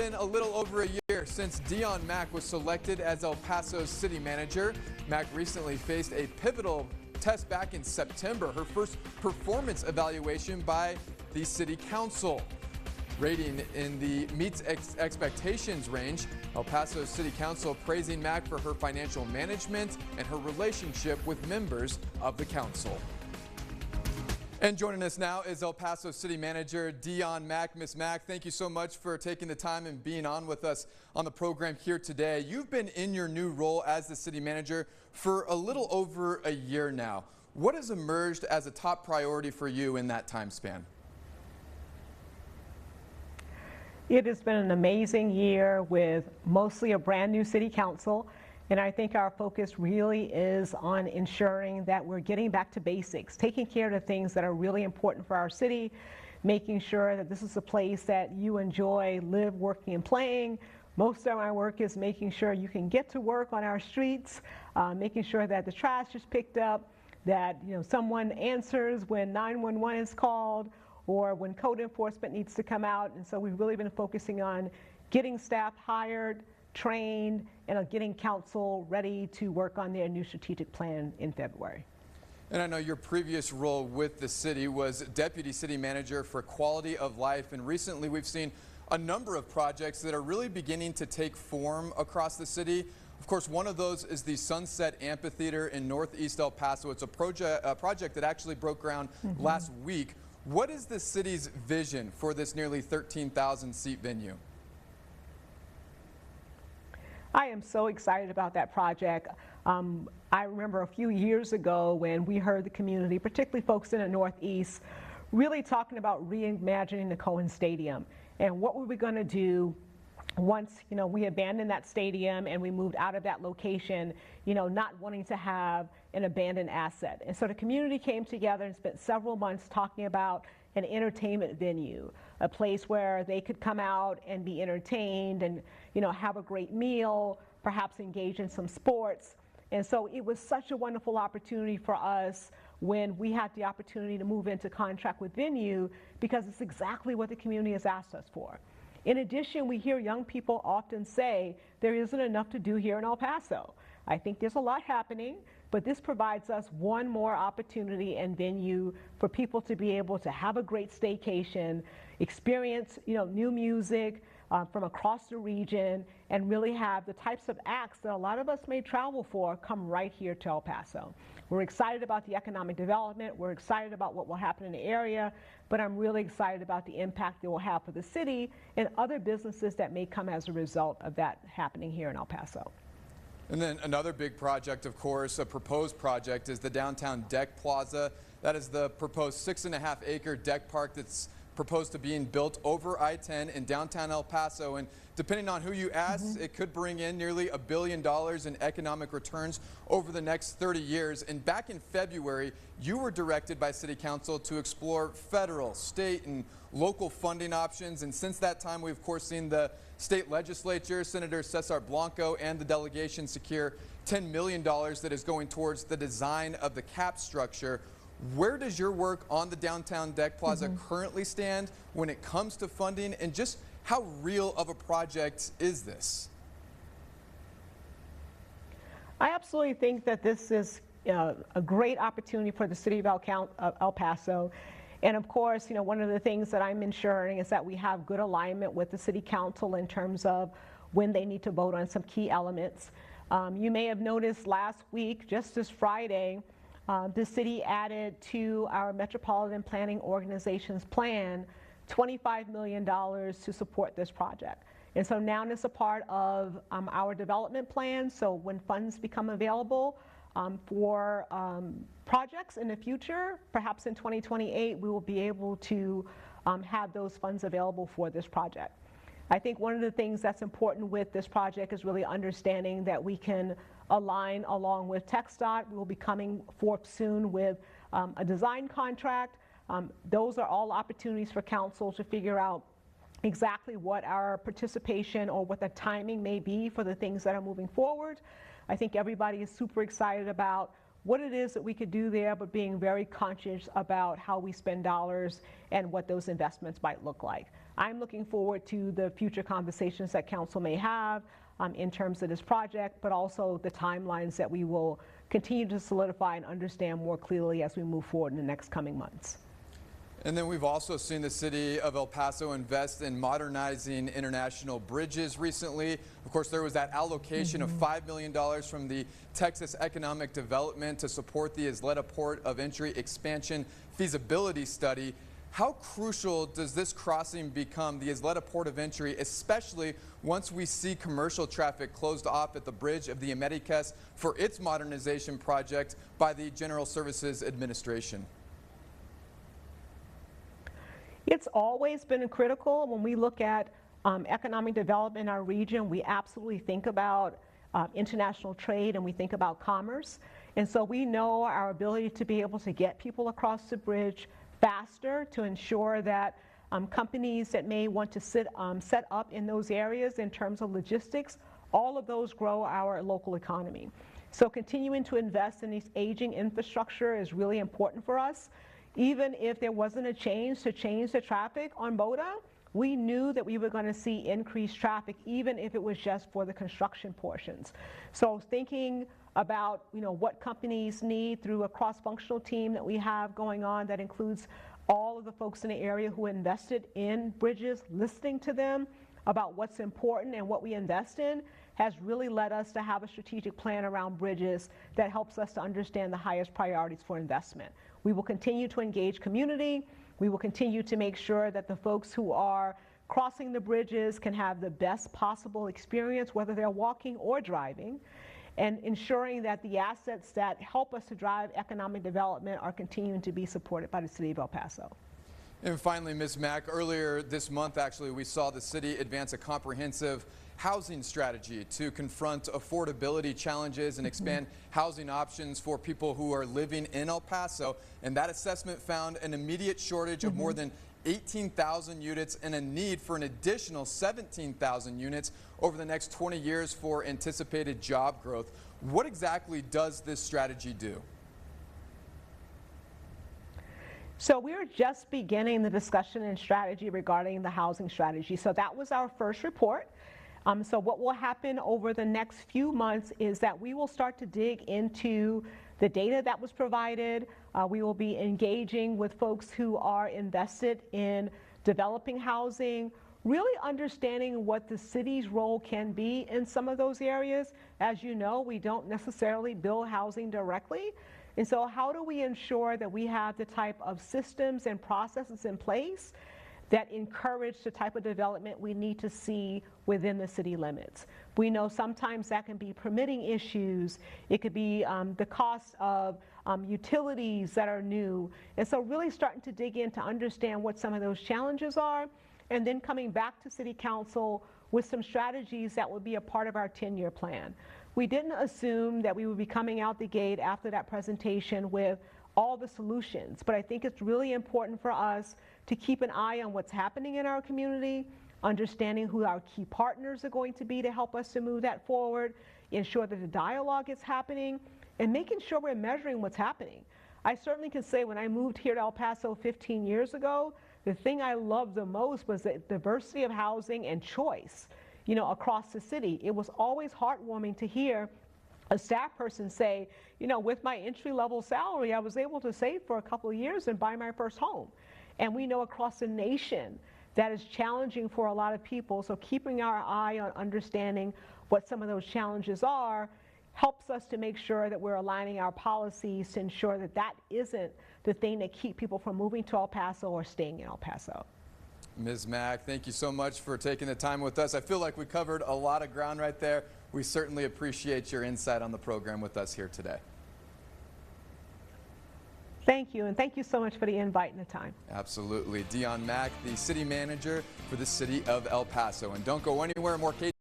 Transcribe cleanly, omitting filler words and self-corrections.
been a little over a year since Dionne Mack was selected as El Paso's city manager. Mack recently faced a pivotal test back in September, her first performance evaluation by the city council. Rating in the meets expectations range, El Paso City Council praising Mack for her financial management and her relationship with members of the council. And joining us now is El Paso City Manager Dionne Mack. Ms. Mack, thank you so much for taking the time and being on with us on the program here today. You've been in your new role as the city manager for a little over a year now. What has emerged as a top priority for you in that time span? It has been an amazing year with mostly a brand new city council, and I think our focus really is on ensuring that we're getting back to basics, taking care of the things that are really important for our city, making sure that this is a place that you enjoy, live, working, and playing. Most of my work is making sure you can get to work on our streets, making sure that the trash is picked up, that someone answers when 911 is called, or when code enforcement needs to come out. And so we've really been focusing on getting staff hired, trained, and getting council ready to work on their new strategic plan in February. And I know your previous role with the city was Deputy City Manager for Quality of Life, and recently we've seen a number of projects that are really beginning to take form across the city. Of course, one of those is the Sunset Amphitheater in Northeast El Paso. It's a project that actually broke ground last week. What is the city's vision for this nearly 13,000 seat venue? I am so excited about that project. I remember a few years ago when we heard the community, particularly folks in the Northeast, really talking about reimagining the Cohen Stadium and what were we going to do once we abandoned that stadium and we moved out of that location, not wanting to have an abandoned asset. And so the community came together and spent several months talking about an entertainment venue, a place where they could come out and be entertained and have a great meal, perhaps engage in some sports. And so it was such a wonderful opportunity for us when we had the opportunity to move into contract with Venue, because it's exactly what the community has asked us for. In addition, we hear young people often say there isn't enough to do here in El Paso. I think there's a lot happening, but this provides us one more opportunity and venue for people to be able to have a great staycation, experience new music from across the region, and really have the types of acts that a lot of us may travel for come right here to El Paso. We're excited about the economic development. We're excited about what will happen in the area, but I'm really excited about the impact it will have for the city and other businesses that may come as a result of that happening here in El Paso. And then another big project, of course, a proposed project, is the downtown deck plaza. That is the proposed 6.5-acre deck park that's proposed to being built over I-10 in downtown El Paso. And depending on who you ask, it could bring in nearly $1 billion in economic returns over the next 30 years. And back in February, you were directed by City Council to explore federal, state, and local funding options. And since that time, we've of course seen the state legislature, Senator Cesar Blanco, and the delegation secure $10 million that is going towards the design of the cap structure. Where does your work on the downtown deck plaza currently stand when it comes to funding, and just how real of a project is this? I absolutely think that this is a great opportunity for the city of El Paso. And of course, one of the things that I'm ensuring is that we have good alignment with the city council in terms of when they need to vote on some key elements. You may have noticed last week, just this Friday, the city added to our Metropolitan Planning Organization's plan $25 million to support this project. And so now it's a part of our development plan. So when funds become available for projects in the future, perhaps in 2028, we will be able to have those funds available for this project. I think one of the things that's important with this project is really understanding that we can align along with TxDOT. We will be coming forth soon with a design contract. Those are all opportunities for council to figure out exactly what our participation or what the timing may be for the things that are moving forward. I think everybody is super excited about what it is that we could do there, but being very conscious about how we spend dollars and what those investments might look like. I'm looking forward to the future conversations that council may have in terms of this project, but also the timelines that we will continue to solidify and understand more clearly as we move forward in the next coming months. And then we've also seen the city of El Paso invest in modernizing international bridges recently. Of course, there was that allocation of $5 million from the Texas Economic Development to support the Isleta Port of Entry expansion feasibility study. How crucial does this crossing become, the Isleta Port of Entry, especially once we see commercial traffic closed off at the bridge of the Americas for its modernization project by the General Services Administration? It's always been critical. When we look at economic development in our region, we absolutely think about international trade and we think about commerce. And so we know our ability to be able to get people across the bridge faster to ensure that companies that may want to set up in those areas in terms of logistics, all of those grow our local economy. So continuing to invest in this aging infrastructure is really important for us. Even if there wasn't a change to change the traffic on Boda, we knew that we were going to see increased traffic, even if it was just for the construction portions. So thinking about what companies need through a cross-functional team that we have going on that includes all of the folks in the area who invested in bridges, listening to them about what's important and what we invest in has really led us to have a strategic plan around bridges that helps us to understand the highest priorities for investment. We will continue to engage community. We will continue to make sure that the folks who are crossing the bridges can have the best possible experience, whether they're walking or driving, and ensuring that the assets that help us to drive economic development are continuing to be supported by the city of El Paso. And finally, Ms. Mack, earlier this month, actually, we saw the city advance a comprehensive housing strategy to confront affordability challenges and expand housing options for people who are living in El Paso. And that assessment found an immediate shortage of more than 18,000 units and a need for an additional 17,000 units over the next 20 years for anticipated job growth. What exactly does this strategy do? So we're just beginning the discussion and strategy regarding the housing strategy. So that was our first report. So what will happen over the next few months is that we will start to dig into the data that was provided. We will be engaging with folks who are invested in developing housing, really understanding what the city's role can be in some of those areas. As you know, we don't necessarily build housing directly. And so how do we ensure that we have the type of systems and processes in place that encourage the type of development we need to see within the city limits? We know sometimes that can be permitting issues. It could be the cost of utilities that are new. And so really starting to dig in to understand what some of those challenges are, and then coming back to City Council with some strategies that would be a part of our 10-year plan. We didn't assume that we would be coming out the gate after that presentation with all the solutions, but I think it's really important for us to keep an eye on what's happening in our community, understanding who our key partners are going to be to help us to move that forward, ensure that the dialogue is happening, and making sure we're measuring what's happening. I certainly can say when I moved here to El Paso 15 years ago, the thing I loved the most was the diversity of housing and choice, across the city. It was always heartwarming to hear a staff person say, with my entry-level salary, I was able to save for a couple of years and buy my first home. And we know across the nation that is challenging for a lot of people. So keeping our eye on understanding what some of those challenges are helps us to make sure that we're aligning our policies to ensure that that isn't the thing that keep people from moving to El Paso or staying in El Paso. Ms. Mack, thank you so much for taking the time with us. I feel like we covered a lot of ground right there. We certainly appreciate your insight on the program with us here today. Thank you, and thank you so much for the invite and the time. Absolutely. Dionne Mack, the city manager for the city of El Paso. And don't go anywhere, more